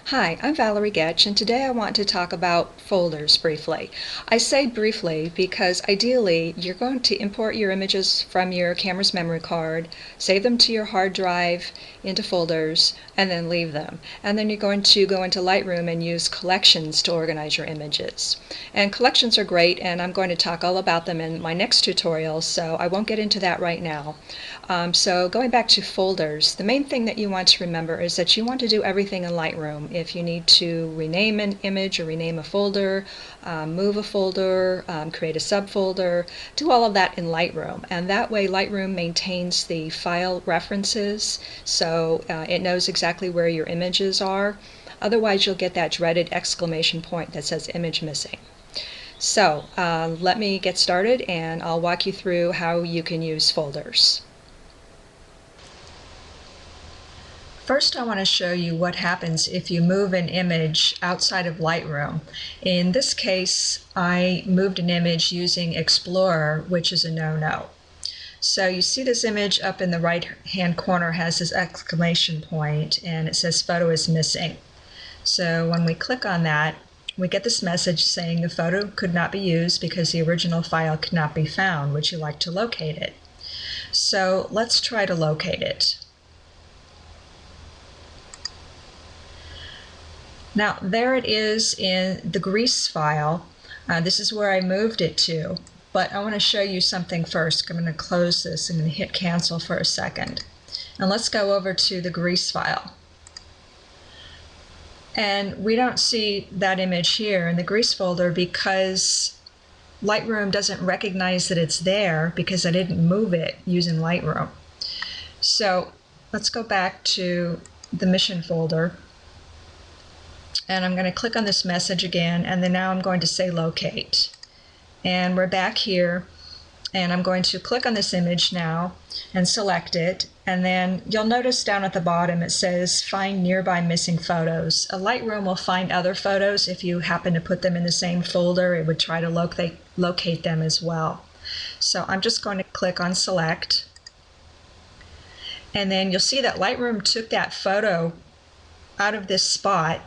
Hi, I'm Valerie Getch, and today I want to talk about folders briefly. I say briefly because ideally you're going to import your images from your camera's memory card, save them to your hard drive into folders, and then leave them. And then you're going to go into Lightroom and use collections to organize your images. And collections are great, and I'm going to talk all about them in my next tutorial, so I won't get into that right now. So going back to folders, the main thing that you want to remember is that you want to do everything in Lightroom. If you need to rename an image or rename a folder, move a folder, create a subfolder, do all of that in Lightroom. And that way Lightroom maintains the file references, so it knows exactly where your images are. Otherwise you'll get that dreaded exclamation point that says image missing. So let me get started and I'll walk you through how you can use folders. First, I want to show you what happens if you move an image outside of Lightroom. In this case, I moved an image using Explorer, which is a no-no. So you see this image up in the right-hand corner has this exclamation point, and it says photo is missing. So when we click on that, we get this message saying the photo could not be used because the original file could not be found. Would you like to locate it? So let's try to locate it. Now there it is in the grease file. This is where I moved it to, but I want to show you something first. I'm going to close this. I'm going to hit cancel for a second. And let's go over to the grease file. And we don't see that image here in the grease folder because Lightroom doesn't recognize that it's there because I didn't move it using Lightroom. So let's go back to the mission folder. And I'm going to click on this message again, and then now I'm going to say locate. And we're back here, and I'm going to click on this image now and select it, and then you'll notice down at the bottom it says find nearby missing photos. A Lightroom will find other photos. If you happen to put them in the same folder, it would try to locate them as well. So I'm just going to click on select, and then you'll see that Lightroom took that photo out of this spot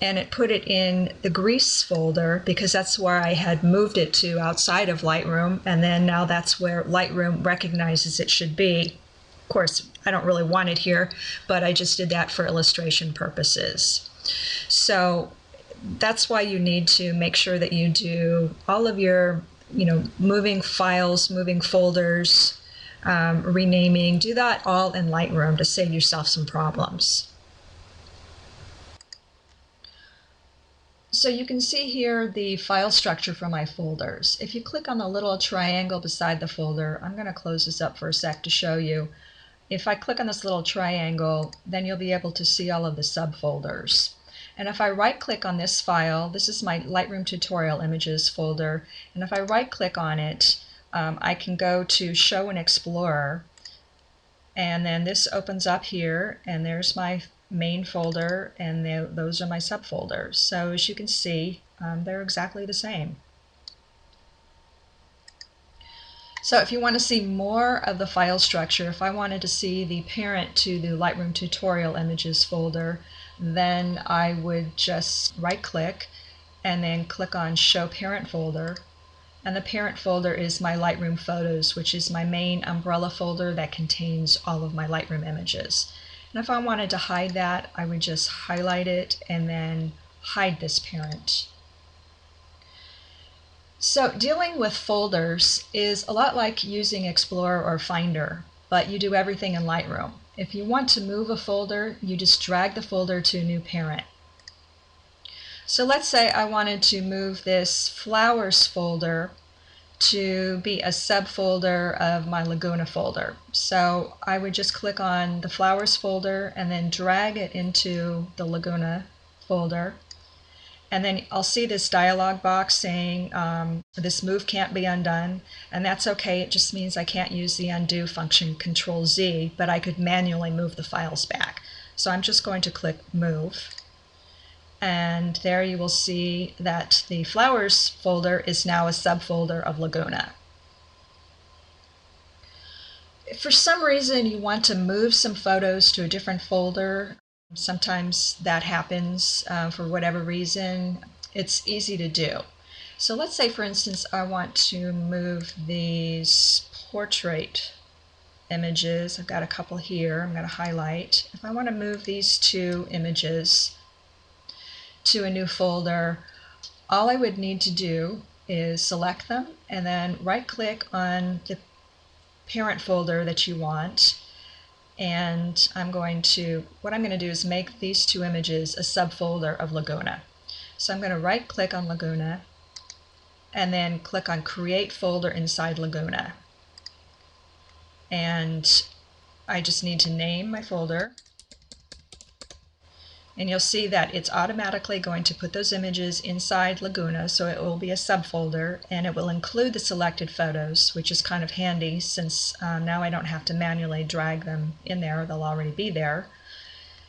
and it put it in the grease folder because that's where I had moved it to outside of Lightroom, and then now that's where Lightroom recognizes it should be. Of course, I don't really want it here, but I just did that for illustration purposes. So that's why you need to make sure that you do all of your, moving files, moving folders, renaming, do that all in Lightroom to save yourself some problems. So you can see here the file structure for my folders. If you click on the little triangle beside the folder, I'm going to close this up for a sec to show you. If I click on this little triangle, then you'll be able to see all of the subfolders. And if I right click on this file, this is my Lightroom tutorial images folder, and if I right click on it, I can go to show in Explorer, and then this opens up here, and there's my main folder, and those are my subfolders. So as you can see, they're exactly the same. So if you want to see more of the file structure, if I wanted to see the parent to the Lightroom tutorial images folder, then I would just right click and then click on show parent folder. And the parent folder is my Lightroom Photos, which is my main umbrella folder that contains all of my Lightroom images. And if I wanted to hide that, I would just highlight it and then hide this parent. So dealing with folders is a lot like using Explorer or Finder, but you do everything in Lightroom. If you want to move a folder, you just drag the folder to a new parent. So let's say I wanted to move this flowers folder to be a subfolder of my Laguna folder. So I would just click on the flowers folder and then drag it into the Laguna folder. And then I'll see this dialog box saying this move can't be undone, and that's okay. It just means I can't use the undo function, Control Z, but I could manually move the files back. So I'm just going to click move. And there you will see that the flowers folder is now a subfolder of Laguna. for some reason you want to move some photos to a different folder, sometimes that happens for whatever reason, it's easy to do. So let's say, for instance, I want to move these portrait images. I've got a couple here. I'm going to highlight. If I want to move these two images to a new folder, all I would need to do is select them and then right-click on the parent folder that you want. And what I'm going to do is make these two images a subfolder of Laguna. So I'm going to right-click on Laguna and then click on Create Folder inside Laguna. And I just need to name my folder. And you'll see that it's automatically going to put those images inside Laguna, so it will be a subfolder, and it will include the selected photos, which is kind of handy since now I don't have to manually drag them in there, they'll already be there.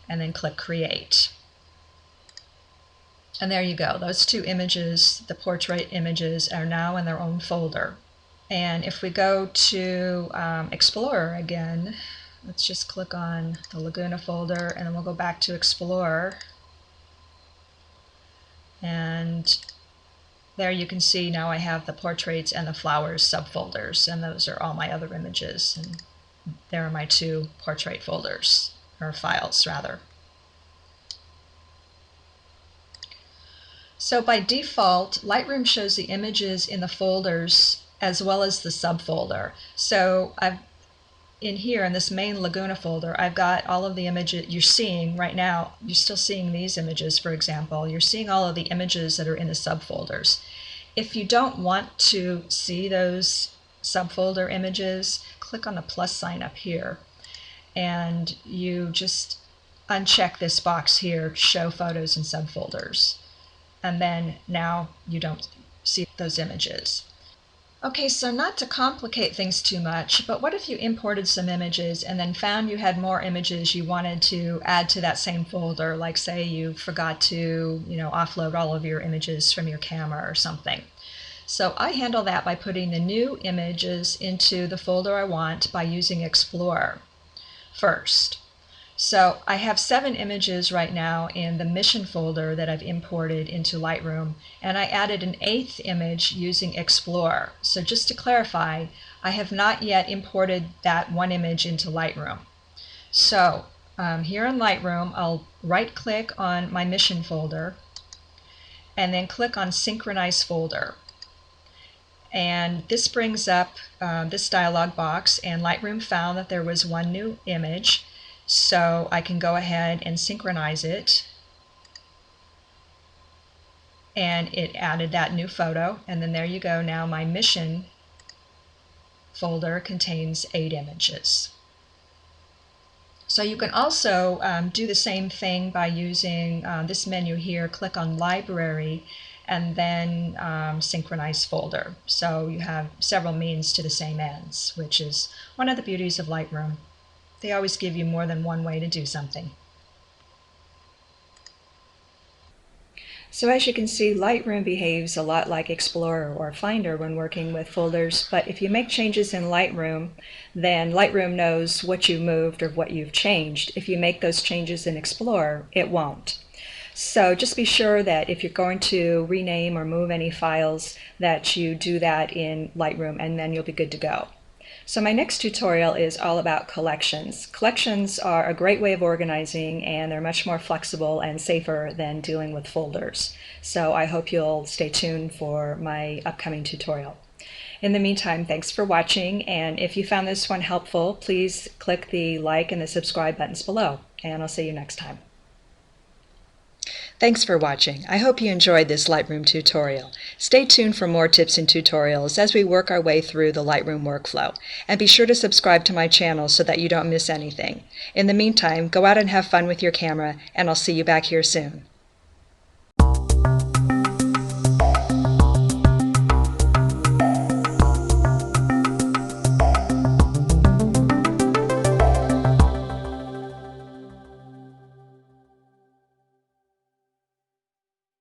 And then click Create. And there you go, those two images, the portrait images, are now in their own folder. And if we go to Explorer again, let's just click on the Laguna folder and then we'll go back to Explorer. And there you can see now I have the portraits and the flowers subfolders, and those are all my other images. And there are my two portrait folders, or files rather. So by default, Lightroom shows the images in the folders as well as the subfolder. So in here in this main Laguna folder, I've got all of the images you're seeing right now. You're still seeing these images, for example. You're seeing all of the images that are in the subfolders. If you don't want to see those subfolder images, click on the plus sign up here and you just uncheck this box here, Show Photos in Subfolders. And then now you don't see those images. Okay, so not to complicate things too much, but what if you imported some images and then found you had more images you wanted to add to that same folder, like say you forgot to, offload all of your images from your camera or something. So I handle that by putting the new images into the folder I want by using Explorer first. So I have 7 images right now in the mission folder that I've imported into Lightroom, and I added an 8th image using Explorer. So just to clarify, I have not yet imported that one image into Lightroom. So here in Lightroom, I'll right-click on my mission folder and then click on Synchronize Folder. And this brings up this dialog box, and Lightroom found that there was one new image. So I can go ahead and synchronize it, and it added that new photo, and then there you go. Now my mission folder contains 8 images. So you can also do the same thing by using this menu here. Click on Library and then Synchronize Folder. So you have several means to the same ends, which is one of the beauties of Lightroom. They always give you more than one way to do something. So as you can see, Lightroom behaves a lot like Explorer or Finder when working with folders, but if you make changes in Lightroom, then Lightroom knows what you moved or what you've changed. If you make those changes in Explorer, it won't. So just be sure that if you're going to rename or move any files, that you do that in Lightroom, and then you'll be good to go. So my next tutorial is all about collections. Collections are a great way of organizing, and they're much more flexible and safer than dealing with folders. So I hope you'll stay tuned for my upcoming tutorial. In the meantime, thanks for watching, and if you found this one helpful, please click the like and the subscribe buttons below, and I'll see you next time. Thanks for watching. I hope you enjoyed this Lightroom tutorial. Stay tuned for more tips and tutorials as we work our way through the Lightroom workflow. And be sure to subscribe to my channel so that you don't miss anything. In the meantime, go out and have fun with your camera, and I'll see you back here soon.